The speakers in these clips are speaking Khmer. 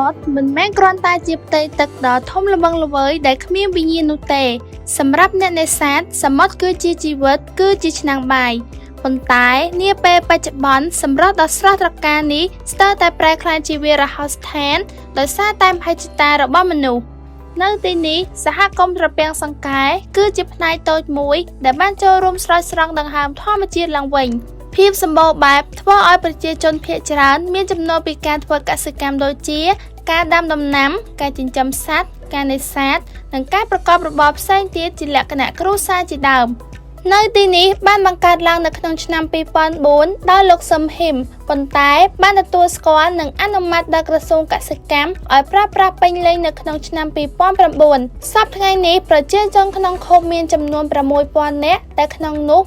មុទ្រមិនមែនគ្រាន់តែជាផ្ទៃទឹកដ៏ធំល្វឹងល្វើយដែលគ្មានវិញ្ញាណនោះទេសម្រាប់អ្នកនេសាទសមុទ្រគឺជាជីវិតគឺជាឆ្នាំងបាយប៉ុន្តែនាពេលបច្ចុប្បន្នសម្រស់ដ៏ស្រស់ត្រកាលនេះស្ទើរតែប្រែក្លាយជាវាលរហោស្ថានដោយសារតែមហិច្ឆតារបស់មនុស្សនៅទីនេះសហគមន៍ត្រពាំងសង្កែគឺជាផ្នែកតូចមួយដែលបានចូលរួមស្រោចស្រង់ដង្ហើមធម្មជាតិឡើងវិញភាពសម្បូរបែបធ្វើឲ្យប្រជាជនភាគច្រើនមានចំណូលពីការធ្វើកសិកម្មដូចជាការដាំដំណាំការចិញ្ចឹមសត្វការនេសាទនិងការប្រកបរបរផ្សេងទៀតជាលក្ខណៈគ្រួសារជាដើមនៅទីនេះបានបង្កើតឡើងនៅក្នុងឆ្នាំ2004ដោយលោកសឹមហ៊ីមប៉ុន្តែបានទទួលស្គាល់និងអនុម័តដោយក្រសួងកសិកម្មឲ្យប្រើប្រាស់ពេញលេញនៅក្នុងឆ្នាំ2009សប្តាហ៍ថ្ងៃនេះប្រជាជនក្នុងឃុំមានចំនួន 6000 នាក់តែក្នុងនោះ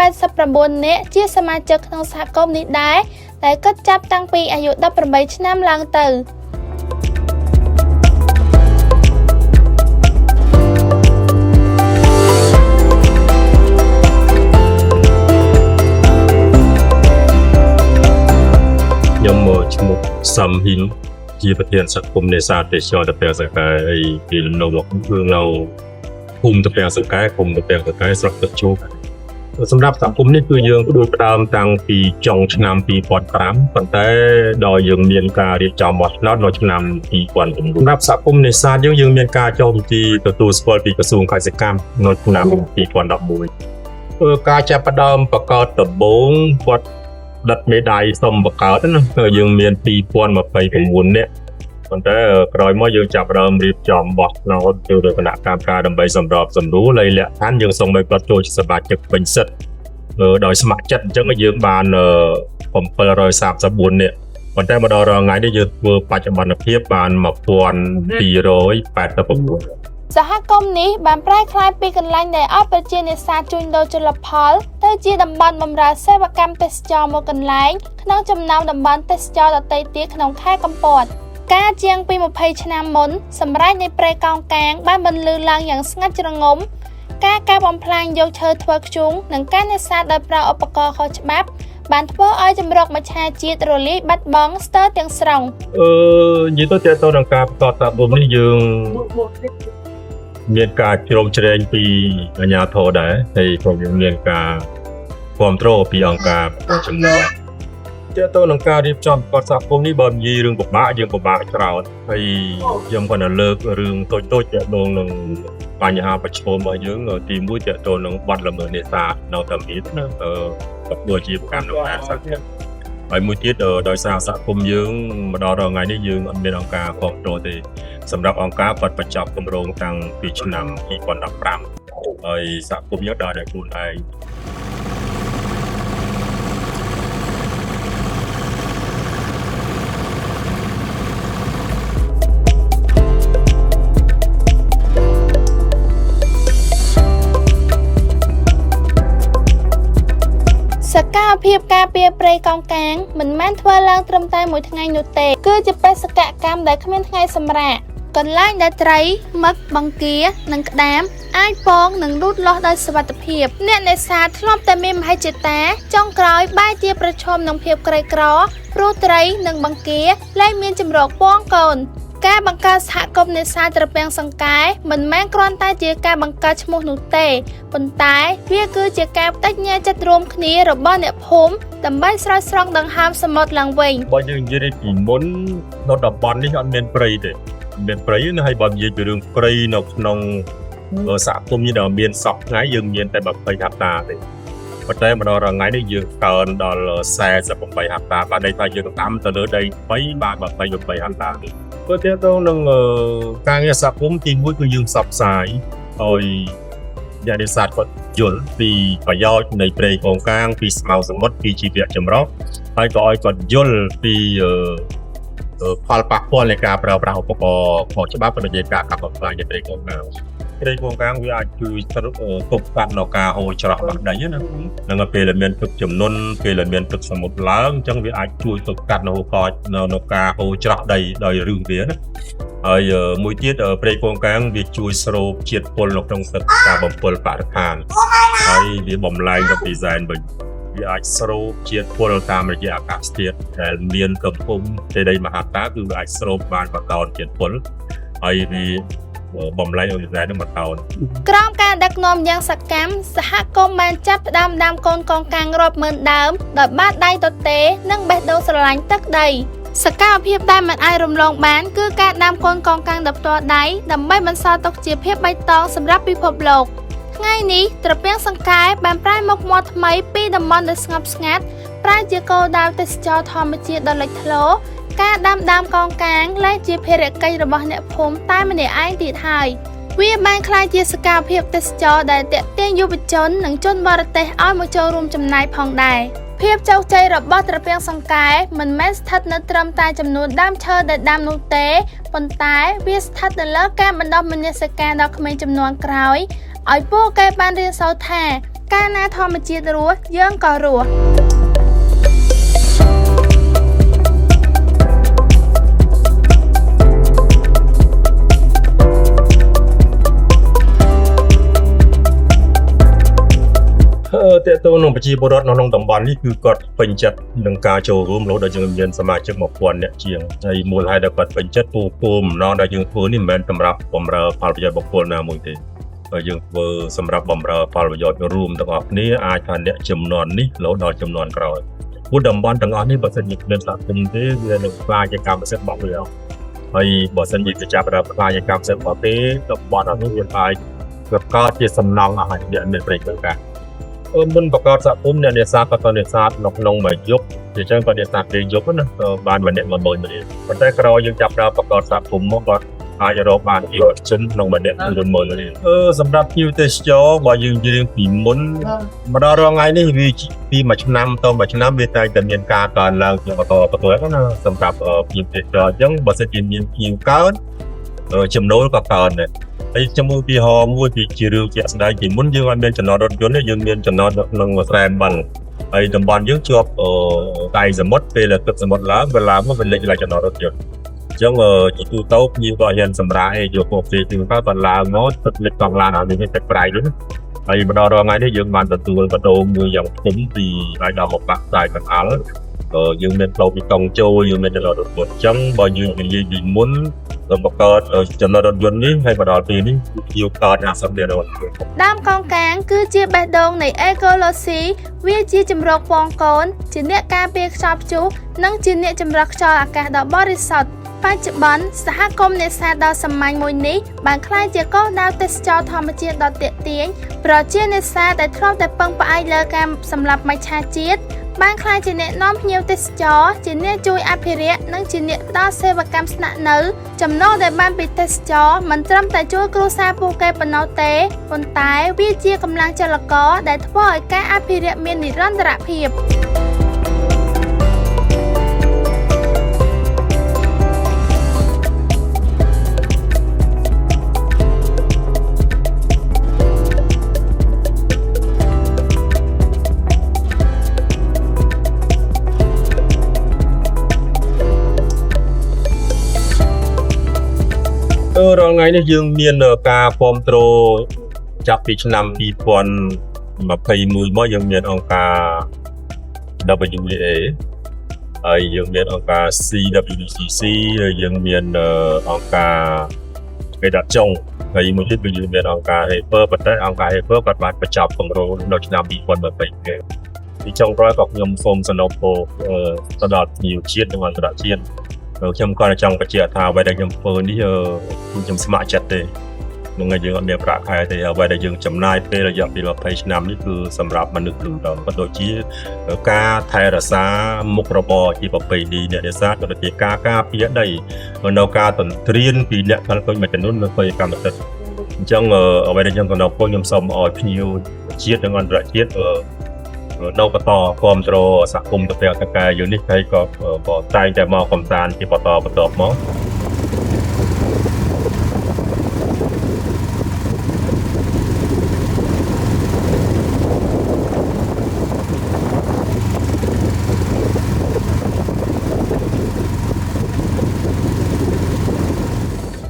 1289 នាក់ជាសមាជិកក្នុងសហគមន៍នេះដែរដែលគិតចាប់តាំងពីអាយុ18ឆ្នាំឡើងទៅខ្ញុំឈ្មោះសំហ៊ីមជាប្រធានសហគមន៍នេសាទទេសចរត្រពាំងសង្កែពីនៅលោកគឺនៅភូមិត្រពាំងសង្កែឃុំត្រពាំងសង្កែស្រុកទឹកជោគសម្រាប់សហគមន៍នេះគឺយើងផ្ដួលផ្ដើមតាំងពីចុងឆ្នាំ2005ប៉ុន្តែដល់យើងមានការរៀបចំបោះឆ្នោតនៅឆ្នាំ2009សម្រាប់សហគមន៍នេសាទយើងមានការចុះបញ្ជីទទួលស្គាល់ពីក្រសួងកសិកម្មនៅឆ្នាំ2011ការចាប់ផ្ដើមបង្កើតដំបូងគាត់ដិតមេដាយសុំបង្កើតណាយើងមាន2029នាក់ប៉ុន្តែក្រោយមកយើងចាប់ផ្ដើមរៀបចំបោះឆ្នោតទៅគណៈកម្មការដើម្បីសម្របសម្រួលហើយលក្ខខណ្ឌយើងសូមឲ្យគាត់ចូលជាសមាជិកពេញសិទ្ធិដោយស្ម័គ្រចិត្តអញ្ចឹងយើងបាន734នាក់ប៉ុន្តែមកដល់ថ្ងៃនេះយើងធ្វើបច្ចុប្បន្នភាពបាន1289សហគមន៍នេះបានប្រែក្លាយពីកន្លែងដែលឲ្យប្រជានេសាទជួញដូរជលផលទៅជាតំបន់បម្រើសេវាកម្មទេសចរណ៍មួយកន្លែងក្នុងចំណោមតំបន់ទេសចរណ៍ដទៃទៀតក្នុងខេត្តកំពតកាលជាងពី20ឆ្នាំមុនសម្រេចនៃព្រៃកោងកាងបានបន្លឺឡើងយ៉ាងស្ងាត់ជ្រងំការកាប់បំផ្លាញយកឈើធ្វើធ្យូងនិងការនេសាទដោយប្រើឧបករណ៍ខុសច្បាប់បានធ្វើឲ្យចម្រុកមច្ឆជាតិរលាយបាត់បង់ស្ទើរទាំងស្រុងនិយាយទៅនឹងការបន្តតាប់នេះយើងមានការជ្រោមជ្រែងពីអាជ្ញាធរដែរហើយក៏មានការគ្រប់គ្រងពីអង្គការចំណុចទាក់ទងនឹងការរៀបចំប្រព័ន្ធសហគមន៍នេះបើនិយាយរឿងពិបាកយើងពិបាកច្រើនហើយខ្ញុំគាត់នៅលើករឿងតូចទាក់ទងនឹងបញ្ហាប្រឈមរបស់យើងទី1ទាក់ទងនឹងបាត់ល្មើសនេសាទនៅតាមនេះណាដូចជាកម្មដំណើរសាធារណៈហើយមួយទៀតដោយសារសហគមន៍យើងមកដល់ថ្ងៃនេះយើងអត់មានអង្គការគ្រប់គ្រងទេសម្រាប់អង្គការគាត់បញ្ចប់គម្រោងតាំងពីឆ្នាំ2015ហើយសហគមន៍យើងដើរដោយខ្លួនឯងសកម្មភាពការពារព្រៃកោងកាងមិនមែនធ្វើឡើងត្រឹមតែមួយថ្ងៃនោះទេគឺជាបេសកកម្មដែលគ្មានថ្ងៃសម្រាកកន្លែងដែលត្រីមឹកបង្គានិងក្តាមអាចពងនិងលូតលាស់ដោយសុវត្ថិភាពអ្នកនេសាទធ្លាប់តែមានមហិច្ឆតាចុងក្រោយបែរជាប្រឈមនឹងភាពក្រីក្រព្រោះត្រីនិងបង្គាលែងមានជម្រកពងកូនការបង្កើតសហគមន៍នេសាទត្រពាំងសង្កែមិនមែនគ្រាន់តែជាការបង្កើតឈ្មោះនោះទេប៉ុន្តែវាគឺជាការបដិញ្ញាចិត្តរួមគ្នារបស់អ្នកភូមិដើម្បីស្រោចស្រង់ដង្ហើមសមុទ្រឡើងវិញបើយើងនិយាយពីមុននៅតំបន់នេះអត់មានព្រៃទេមានព្រៃណាហើយបើនិយាយពីរឿងព្រៃនៅក្នុងសហគមន៍នេះដែលមានសពថ្ងៃយើងមានតែ20ហិកតាទេប៉ុន្តែមកដល់ថ្ងៃនេះយើងកើនដល់48ហិកតាបាទន័យថាយើងដាំទៅលើដី3បាទ28ហិកតាទេព្រោះទាក់ទងនឹងការងារសហគមន៍ទី1គឺយើងផ្សព្វផ្សាយឲ្យអ្នកនេសាទគាត់យល់ពីប្រយោជន៍នៃព្រៃកោងកាងពីស្មៅសមុទ្រពីជីវៈចម្រុះហើយក៏ឲ្យគាត់យល់ពីផលប៉ះពាល់នៃការប្រើប្រាស់ឧបករណ៍ខុសច្បាប់ដូចជាការកាប់បំផ្លាញនៃព្រៃកោងកាងព្រៃកោងកាងវាអាចជួយទប់ស្កាត់នៅការហូរច្រោះបាត់ដីណានឹងពេលដែលមានទឹកជំនន់ពេលដែលមានទឹកសមុទ្រឡើងអញ្ចឹងវាអាចជួយទប់ស្កាត់នៅការហូរច្រោះដីដោយរឿងវាណាហើយមួយទៀតព្រៃកោងកាងវាជួយស្រូបជាតិពុលនៅក្នុងទឹកការបំពុលបរិស្ថានហើយវាបំលែងទៅពីសែនវិញ វាអាចស្រូបជាតិពុលតាមរយៈអាកាសធាតុដែលមានកំពុងទេដីមហាតាគឺវាអាចស្រូបបានបន្តជាតិពុលហើយវាបំលែងអូសែននឹងបន្ត ក្រោមការដឹកនាំយ៉ាងសកម្មសហគមន៍បានចាប់ផ្ដើមដាំកូនកងកាងរាប់ម៉ឺនដើមដោយបាតដៃទទេនិងបេះដូងស្រឡាញ់ទឹកដីសកម្មភាពដែលមិនអាចរំលងបានគឺការដាំកូនកងកាងដោយផ្ទាល់ដៃដើម្បីបន្សល់ទុកជាភាពបៃតងសម្រាប់ពិភពលោកថ្ងៃនេះត្រពាំងសង្កែបានប្រែមុខមាត់ថ្មីពីតំបន់ដែលស្ងប់ស្ងាត់ប្រែជាគោលដៅទេសចរធម្មជាតិដ៏លេចធ្លោការដាំដើមកងកាងឡើងជាភារកិច្ចរបស់អ្នកភូមិតែម្នាក់ឯងទៀតហើយវាបានក្លាយជាសកម្មភាពទេសចរដែលទាក់ទាញយុវជននិងជនបរទេសឲ្យមកចូលរួមចំណែកផងដែរភាពជោគជ័យរបស់ត្រពាំងសង្កែមិនមែនស្ថិតនៅត្រឹមតែចំនួនដើមឈើដែលដាំនោះទេប៉ុន្តែវាស្ថិតនៅលើការបណ្ដុះមនសិការដល់ក្មេងជំនាន់ក្រោយឲ្យពួកគេបានរៀនសូត្រថាកាលណាធម្មជាតិរស់យើងក៏រស់តើតើក្នុងប្រជាពលរដ្ឋនៅក្នុងតំបន់នេះគឺគាត់ពេញចិត្តនឹងការចូលរួមរហូតដល់យើងមានសមាជិក 1000 នាក់ជាងហើយមូលហេតុដែលគាត់ពេញចិត្តគោលបំណងដែលយើងធ្វើនេះមិនមែនសម្រាប់បម្រើផលប្រយោជន៍បុគ្គលណាមួយទេហើយយើងធ្វើសម្រាប់បម្រើផលប្រយោជន៍រួមទាំងអស់គ្នាអាចថាអ្នកចំនួននេះរហូតដល់ចំនួនក្រោយពួកតំបន់ទាំងអស់នេះបើសិនជាគ្មានសហគមន៍ទេវានឹងខ្លាចជាកម្មសិទ្ធិរបស់វាហើយបើសិនជាចាប់ផ្ដើមខ្លាចជាកម្មសិទ្ធិរបស់ទេតំបន់អស់នេះវាអាចកើតជាសំណង់អស់ហើយអ្នកមានប្រេកទៅការមុនបង្កើតសហគមន៍អ្នកនេសាទក៏ទៅនេសាទនៅក្នុងមួយយប់ជាចឹងក៏នេសាទពេលយប់ណាបានម្នាក់10000ម្នាក់ប៉ុន្តែក្រោយយើងចាប់ដើមបង្កើតសហគមន៍មកក៏អាចរកបានយុវជនក្នុងម្នាក់10000ម្នាក់សម្រាប់ភ្ញៀវទេសចរបើយើងនិយាយពីមុនមកដល់រងថ្ងៃនេះវាពីមួយឆ្នាំទៅមួយឆ្នាំវាតែតែមានការកើនឡើងជាបន្តណាសម្រាប់ភ្ញៀវទេសចរអញ្ចឹងបើសិនជាមានភ្ញៀវកើនចំណូលក៏កើនដែរហើយចំនួនពីហោមួយពីជារឿងជាក់ស្ដែងពីមុនយើងអត់មានចំណតរថយន្តទេយើងមានចំណតនៅក្នុងស្រែបឹងហើយតំបន់យើងជាប់ដៃសមុទ្រពេលទឹកសមុទ្រឡើងវាឡើងមកវាលេចឡើងចំណតរថយន្តអញ្ចឹងជាទូទៅភ្ញៀវក៏ហ៊ានសម្រាកយកពួកផ្សេងទីទៅក៏ឡើងមកទឹកលេចកង់ឡានឲ្យមានទឹកប្រៃដូចហើយមកដល់រងថ្ងៃនេះយើងបានទទួលបដូរមួយយ៉ាងធំពីហើយដល់មកបាក់ខ្សែកណ្ដាលយើងមានផ្លូវពីកង់ចូលយើងមានចំណតរថយន្តអញ្ចឹងបើយើងនិយាយពីមុនបង្កើតចំណតរថយន្តនេះហើយមកដល់ពេលនេះយើងកើត50លានដុល្លារដើមកងកាងគឺជាបេះដូងនៃអេកូឡូស៊ីវាជាជំរកពងកូនជាអ្នកការពារខ្យល់ព្យុះនិងជាអ្នកចម្រោះខ្យល់អាកាសដ៏បរិសុទ្ធបច្ចុប្បន្នសហគមន៍នេសាទដ៏សាមញ្ញមួយនេះបានក្លាយជាគោលដៅទេសចរធម្មជាតិដ៏ទាក់ទាញប្រជានេសាទដែលធ្លាប់តែពឹងផ្អែកលើការសម្លាប់មច្ឆជាតិបានក្លាយជាអ្នកនាំភ្ញៀវទេសចរជាអ្នកជួយអភិរក្សនិងជាអ្នកផ្ដល់សេវាកម្មស្នាក់នៅចំណូលដែលបានពីទេសចរមិនត្រឹមតែជួយគ្រួសារពួកគេប៉ុណ្ណោះទេប៉ុន្តែវាជាកម្លាំងចលករដែលធ្វើឲ្យការអភិរក្សមាននិរន្តរភាពរាល់ថ្ងៃនេះយើងមានការគាំទ្រចាប់ពីឆ្នាំ2021មកយើងមានអង្គការ WA ហើយយើងមានអង្គការ CWCC ហើយយើងមានអង្គការគេដាក់ចុងហើយមួយទៀតគឺយើងមានអង្គការ Hyper ប៉ុន្តែអង្គការ Hyper គាត់បានបញ្ចប់គម្រោងនៅឆ្នាំ2020ពីចុងក្រោយក៏ខ្ញុំសូមសំណូមពរទៅដល់ភ្ញៀវជាតិនិងអន្តរជាតិខ្ញុំក៏ចង់បញ្ជាក់ថាអ្វីដែលខ្ញុំធ្វើនេះខ្ញុំស្ម័គ្រចិត្តទេនឹងឲ្យយើងអត់មានប្រាក់ខែទេអ្វីដែលយើងចំណាយពេលរយៈពេល20ឆ្នាំនេះគឺសម្រាប់មនុស្សទូទៅក៏ដូចជាការថែរក្សាមុខរបរជាប្រពៃណីអ្នកនេសាទក៏ដូចជាការការពារដីនៅការទន្ទ្រានពីអ្នកផលិតមួយចំនួននៅពេលកម្មសិទ្ធិអញ្ចឹងអ្វីដែលខ្ញុំកំណត់ខ្ញុំសូមឲ្យភ្ញៀវជាតិនិងអន្តរជាតិនៅបន្តគាំទ្រសហគមន៍ទៅទាំងតកាយើងនេះហើយក៏តែងតែមកកំសាន្តជាបន្តមក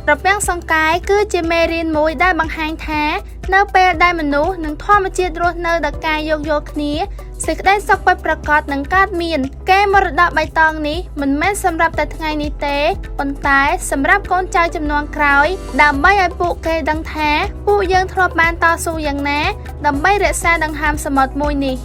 ត្រពាំងសង្កែគឺជាមេរៀនមួយដែលបង្ហាញថានៅពេលដែលមនុស្សនិងធម្មជាតិរស់នៅដោយការយោគយល់គ្នាសេចក្តីសុខពិតប្រាកដនឹងកើតមានកេរមរតកបៃតងនេះមិនមែនសម្រាប់តែថ្ងៃនេះទេប៉ុន្តែសម្រាប់កូនចៅជំនាន់ក្រោយដើម្បីឲ្យពួកគេដឹងថាពួកយើងធ្លាប់បានតស៊ូយ៉ាងណាដើម្បីរក្សាដង្ហើមសមុទ្រមួយនេះ